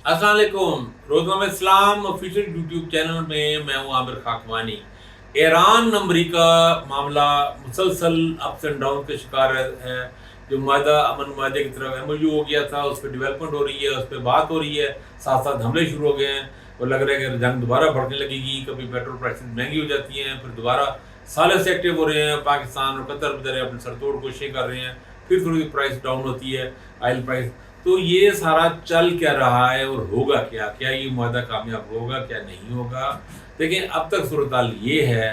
अस्सलाम वालेकुम। रोज़नामा इस्लाम official YouTube channel में मैं हूँ आमिर खाकवानी। ईरान अमरीका मामला मुसलसल अप्स एंड डाउन के शिकार है। जो मादा अमन मादे की तरफ MOU हो गया था, उस पर डेवलपमेंट हो रही है, उस पर बात हो रही है, साथ साथ हमले शुरू हो गए हैं और लग रहा है कि जंग दोबारा बढ़ने लगेगी। कभी पेट्रोल प्राइसेस महंगी हो जाती हैं, फिर दोबारा सालों से एक्टिव हो रहे हैं। पाकिस्तान और कतर बेचारे अपनी सरतोड़ कोशिशें कर रहे हैं, फिर थोड़ी प्राइस डाउन होती है, ऑयल प्राइस। तो ये सारा चल क्या रहा है और होगा क्या, क्या ये मुआहदा कामयाब होगा, क्या नहीं होगा। देखिए, अब तक सूरत ये है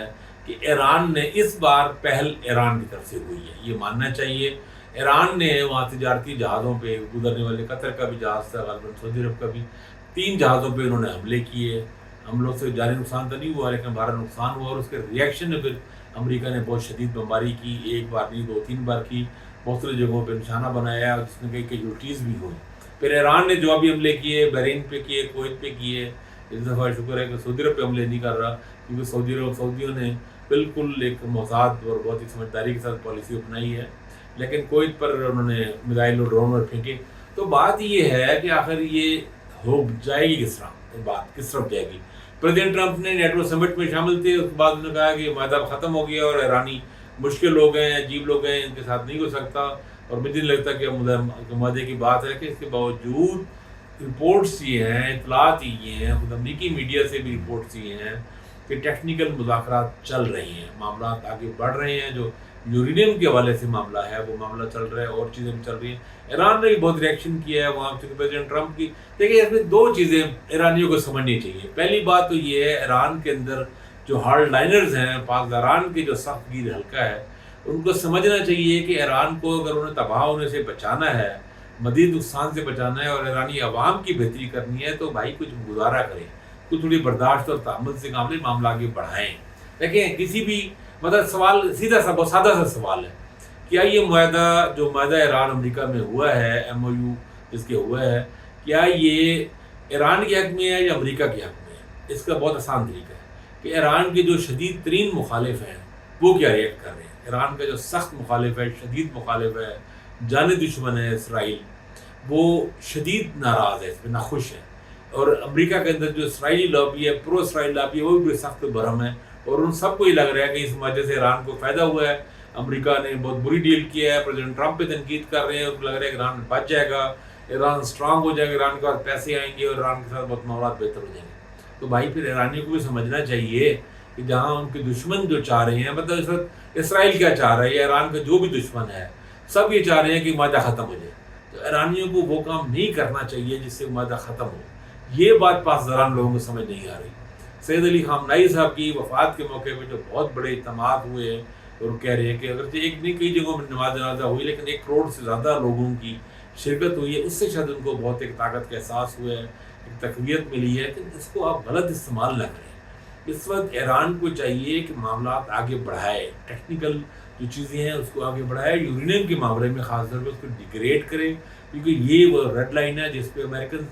कि ईरान ने इस बार पहल ईरान की तरफ से हुई है, ये मानना चाहिए। ईरान ने वहाँ तजारती जहाज़ों पे गुजरने वाले, कतर का भी जहाज़ था, गलबन सऊदी अरब का भी, 3 जहाज़ों पे उन्होंने हमले किए। हमलों से जानी नुकसान तो नहीं हुआ, लेकिन भारी नुकसान हुआ और उसके रिएक्शन में फिर अमेरिका ने बहुत शदीद बमबारी की, एक बार नहीं 2-3 बार की, मुख्तलिफ जगहों पर निशाना बनाया, जिसमें कई कैजुअल्टीज़ भी हुई। फिर ईरान ने जवाबी हमले किए, बहरीन पे किए, कुवैत पे किए। इस दफ़ा शुक्र है कि सऊदी अरब पे हमले नहीं कर रहा, क्योंकि सऊदियों ने बिल्कुल एक मोहतात और बहुत ही समझदारी के साथ पॉलिसी अपनाई है। लेकिन कुवैत पर उन्होंने मिसाइल और ड्रोन और फेंके। तो बात ये है कि आखिर ये हो जाएगी किस तरह, बात किस तरफ जाएगी। प्रेसिडेंट ट्रंप ने नेटो समिट में शामिल थे, उसके बाद उन्होंने कहा कि मादा ख़त्म हो गया और ईरानी मुश्किल लोग हैं, अजीब लोग हैं, इनके साथ नहीं हो सकता। और मुझे नहीं लगता कि मुआहदे की बात है कि इसके बावजूद रिपोर्ट्स ये हैं, इतलात ये हैं, खुद अमरीकी मीडिया से भी रिपोर्ट्स ये हैं कि टेक्निकल मुज़ाकरात चल रही हैं, मामला आगे बढ़ रहे हैं। जो यूरेनियम के हवाले से मामला है, वो मामला चल रहा है, और चीज़ें भी चल रही हैं। ईरान ने भी बहुत रिएक्शन किया है वहाँ से प्रेसिडेंट ट्रंप की। देखिए, इसमें 2 चीज़ें ईरानियों को समझनी चाहिए। पहली बात तो ये है, ईरान के अंदर जो हार्ड लाइनर्स हैं, पाकदारान के जो सख्त गिर हल्का है, उनको समझना चाहिए कि ईरान को अगर उन्हें तबाह होने से बचाना है, मज़ीद नुकसान से बचाना है और ईरानी अवाम की बेहतरी करनी है, तो भाई कुछ गुजारा करें, कुछ थोड़ी बर्दाश्त और तहम्मुल से मामला आगे बढ़ाएँ। देखें, किसी भी मतलब सवाल सीधा सा, बहुत सादा सा सवाल है, क्या ये मुआहदा जो मुआहदा ईरान अमेरिका में हुआ है, MOU जिसके हुआ है, क्या ये ईरान के हक़ में है या अमेरिका के हक़ में है? इसका बहुत आसान तरीका है कि ईरान के जो शदीद तरीन मुखालिफ हैं, वो क्या रिएक्ट कर रहे हैं। ईरान का जो सख्त मुखालिफ है, शदीद मुखालिफ है, जानी दुश्मन है इसराइल, वो शदीद नाराज़ है, इस पर नाखुश है। और अमेरिका के अंदर जो इसराइली लॉबी है, प्रो इसराइल लॉबी है, वो भी सख्त बरहम है। और उन सबको ये लग रहा है कि इस वजह से ईरान को फ़ायदा हुआ है, अमेरिका ने बहुत बुरी डील किया है, प्रेसिडेंट ट्रंप पे तनकीद कर रहे हैं, उनको लग रहा है कि ईरान बच जाएगा, ईरान स्ट्रांग हो जाएगा, ईरान के पास पैसे आएंगे और ईरान के साथ बहुत मामलात बेहतर हो जाएंगे। तो भाई, फिर ईरानियों को भी समझना चाहिए कि जहाँ उनके दुश्मन जो चाह रहे हैं, मतलब इस वक्त इसराइल क्या चाह रहा है या ईरान का जो भी दुश्मन है, सब ये चाह रहे हैं कि मादा ख़त्म हो जाए। तो ईरानियों को वो काम नहीं करना चाहिए जिससे मादा ख़त्म हो। ये बात पासदारान लोगों को समझ नहीं आ रही। सैयद अली खामनेई साहब की वफ़ात के मौके पर जो बहुत बड़े इज्तिमात हुए हैं, और कह रहे हैं कि अगर एक नहीं कई जगहों में नमाज जनाजा हुई, लेकिन 1 करोड़ से ज़्यादा लोगों की शिरकत हुई है, उससे शायद उनको बहुत एक ताकत का एहसास हुआ है, एक तक़वियत मिली है। कि इसको आप गलत इस्तेमाल न करें। इस वक्त ईरान को चाहिए कि मामलात आगे बढ़ाए, टेक्निकल जो चीज़ें हैं उसको आगे बढ़ाए, यूरेनियम के मामले में ख़ास तौर पर उसको डिग्रेड करें, क्योंकि ये वो रेड लाइन है जिस पर अमेरिकन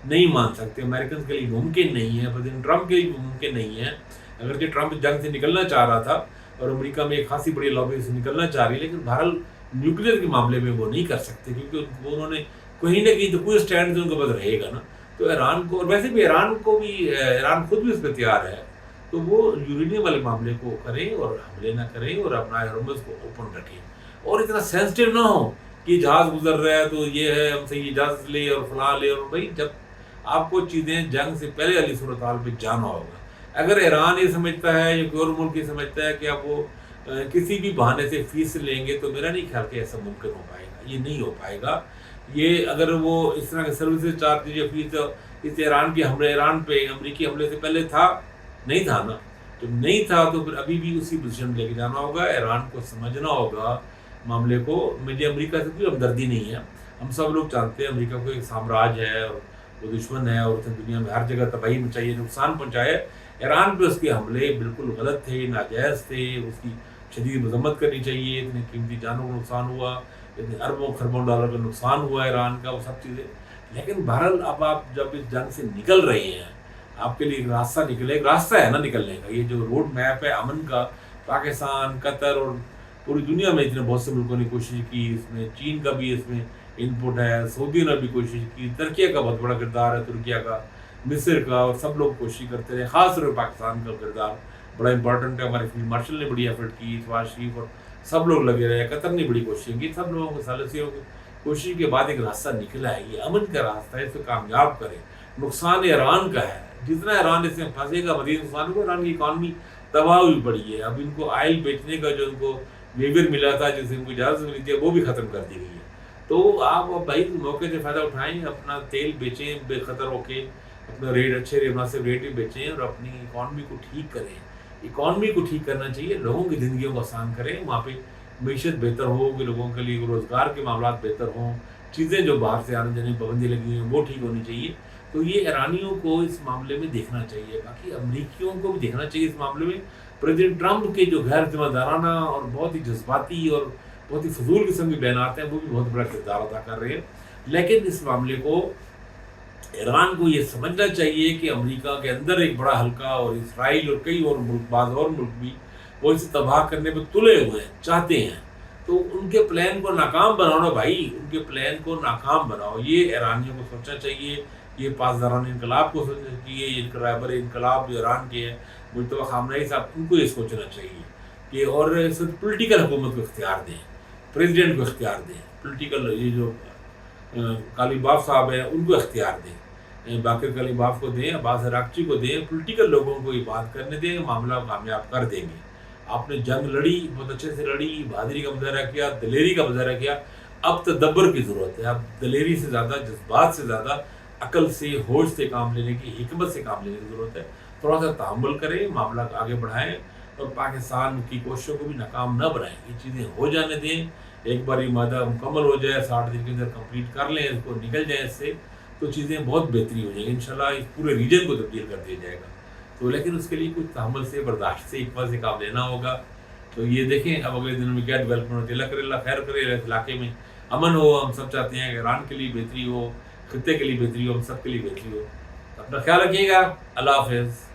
नहीं मान सकते, अमेरिकन के लिए मुमकिन नहीं है, प्रेसिडेंट ट्रंप के लिए मुमकिन नहीं है। अगर जो ट्रंप जंग से निकलना चाह रहा था और अमेरिका में एक खासी बड़ी लॉबी से निकलना चाह रही है, लेकिन बहरहाल न्यूक्लियर के मामले में वो नहीं कर सकते, क्योंकि उन्होंने कहीं ना कहीं तो कोई स्टैंड तो उनके पास रहेगा ना। तो ईरान को, और वैसे भी ईरान खुद भी उस पर तैयार है, तो वो यूरेनियम वाले मामले को करें और हमले ना करें और अपना हरमज़ को ओपन रखें, और इतना सेंसिटिव ना हो कि जहाज़ गुजर रहा है तो ये है, हमसे ये इजाज़त ले और फलां ले। और भाई, जब आपको चीज़ें जंग से पहले वाली सूरत हाल पर जाना होगा। अगर ईरान ये समझता है या कोई और मुल्क ये समझता है कि आप वो किसी भी बहाने से फीस लेंगे, तो मेरा नहीं ख्याल कि ऐसा मुमकिन हो पाएगा, ये नहीं हो पाएगा। ये अगर वो इस तरह के सर्विसेज चार्ज दीजिए, फीस इस ईरान पे अमरीकी हमले से पहले था, नहीं था ना। जब नहीं था तो फिर अभी भी उसी पोजीशन में लेके जाना होगा। ईरान को समझना होगा मामले को। मुझे अमेरिका से कोई हमदर्दी नहीं है, हम सब लोग जानते हैं अमेरिका को एक साम्राज्य है और वो दुश्मन है, और उसने दुनिया में हर जगह तबाही मचाई, नुकसान पहुँचाए। ईरान पे उसके हमले बिल्कुल गलत थे, नाजायज़ थे, उसकी शदीद मज़म्मत करनी चाहिए। इतनी कीमती जानों का नुकसान हुआ, इतने अरबों खरबों डॉलर का नुकसान हुआ ईरान का, वो सब चीज़ें। लेकिन बहरहाल अब आप जब इस जंग से निकल रहे हैं, आपके लिए एक रास्ता निकले, एक रास्ता है ना निकलने का। ये जो रोड मैप है अमन का, पाकिस्तान, कतर और पूरी दुनिया में इतने बहुत से मुल्कों ने कोशिश की, इसमें चीन का भी इसमें इनपुट है। सऊदी ने भी कोशिश की, तुर्की का बहुत बड़ा किरदार है, तुर्की का, मिस्र का, और सब लोग कोशिश करते रहे। ख़ास तौर पर पाकिस्तान का किरदार बड़ा इंपॉर्टेंट है। हमारे फील्ड मार्शल ने बड़ी एफर्ट की, फवाद शरीफ और सब लोग लगे रहे। कतर ने बड़ी कोशिश की। सब लोगों को सालसियों की कोशिश के बाद एक रास्ता निकला है। ये अमन का रास्ता है, इसको कामयाब करें। नुकसान ईरान का है, जितना ईरान इसमें फंसेगा मजीद नुकसान होगा। ईरान की इकॉनमी तबाह हुई पड़ी है। अब इनको ऑयल बेचने का जो इनको वेवर मिला था, जिससे इनको इजाज़त मिली थी, वो भी ख़त्म कर दी गई है। तो आप भाई मौके से फ़ायदा उठाएं, अपना तेल बेचें बेखतर होके, अपना रेट अच्छे मुनासिब रेट भी बेचें और अपनी इकॉनमी को ठीक करें। इकॉनमी को ठीक करना चाहिए, लोगों की ज़िंदगियों को आसान करें, वहाँ पे मीशत बेहतर हो, कि लोगों के लिए रोज़गार के मामला बेहतर हों, चीज़ें जो बाहर से आने जाने की पाबंदी लगी हुई हैं वो ठीक होनी चाहिए। तो ये ईरानियों को इस मामले में देखना चाहिए, बाकी अमरीकियों को भी देखना चाहिए इस मामले में। प्रेसिडेंट ट्रंप के जो गैर जिम्मेदाराना और बहुत ही जज्बाती और बहुत ही फजूल किस्म के बयानात हैं, वो भी बहुत बड़ा किरदार अदा कर रहे हैं। लेकिन इस मामले को ईरान को ये समझना चाहिए कि अमेरिका के अंदर एक बड़ा हल्का और इसराइल और कई और मुल्क, बाज़ और मुल्क भी वो इसे तबाह करने पर तुले हुए हैं, चाहते हैं। तो उनके प्लान को नाकाम बनाओ ना भाई, उनके प्लान को नाकाम बनाओ। ये ईरानियों को सोचना चाहिए, ये पासदारान इनकलाब को सोचना चाहिए, ये रहबर इनकलाब जो ईरान के हैं मुजतबा खामनेई साहब, उनको ये सोचना चाहिए कि और पोलिटिकल हुकूमत को इख्तियार दें, प्रेसिडेंट को इख्तियार दें, पोलिटिकल ये जो कालीबाफ साहब हैं उनको इख्तियार दें, बाकर कालीबाफ को दें, अब्बास अरागची को दें, पोलिटिकल लोगों को ये बात करने दें, मामला कामयाब कर देंगे। आपने जंग लड़ी, बहुत अच्छे से लड़ी, बहादुरी का मुजाहरा किया, दलेरी का मुजाहरा किया। अब तदब्बर की ज़रूरत है। अब दलेरी से ज़्यादा, जज्बात से ज़्यादा अकल से, होश से काम लेने की, हिकमत से काम लेने की ज़रूरत है। थोड़ा सा तहम्मुल करें, मामला आगे बढ़ाएं और पाकिस्तान की कोशिशों को भी नाकाम न बनाएं। ये चीज़ें हो जाने दें, एक बार ये मादा मुकम्मल हो जाए, 60 दिन के अंदर कंप्लीट कर लें, इसको निकल जाए इससे, तो चीज़ें बहुत बेहतरी हो जाएंगी। इंशाल्लाह इस पूरे रीजन को तब्दील कर दिया जाएगा। तो लेकिन उसके लिए कुछ तहम्मुल से, बर्दाश्त से, हिकमत से काम लेना होगा। तो ये देखें अब अगले दिनों में क्या डेवलपमेंट होती है। अल्लाह करे, अल्लाह खैर करे, इस इलाके में अमन हो। हम सब चाहते हैं कि ईरान के लिए बेहतरी हो, खित्ते के लिए बेहतरी हो, हम सब के लिए बेहतरी हो। अपना ख्याल रखिएगा। अल्लाह हाफ़िज़।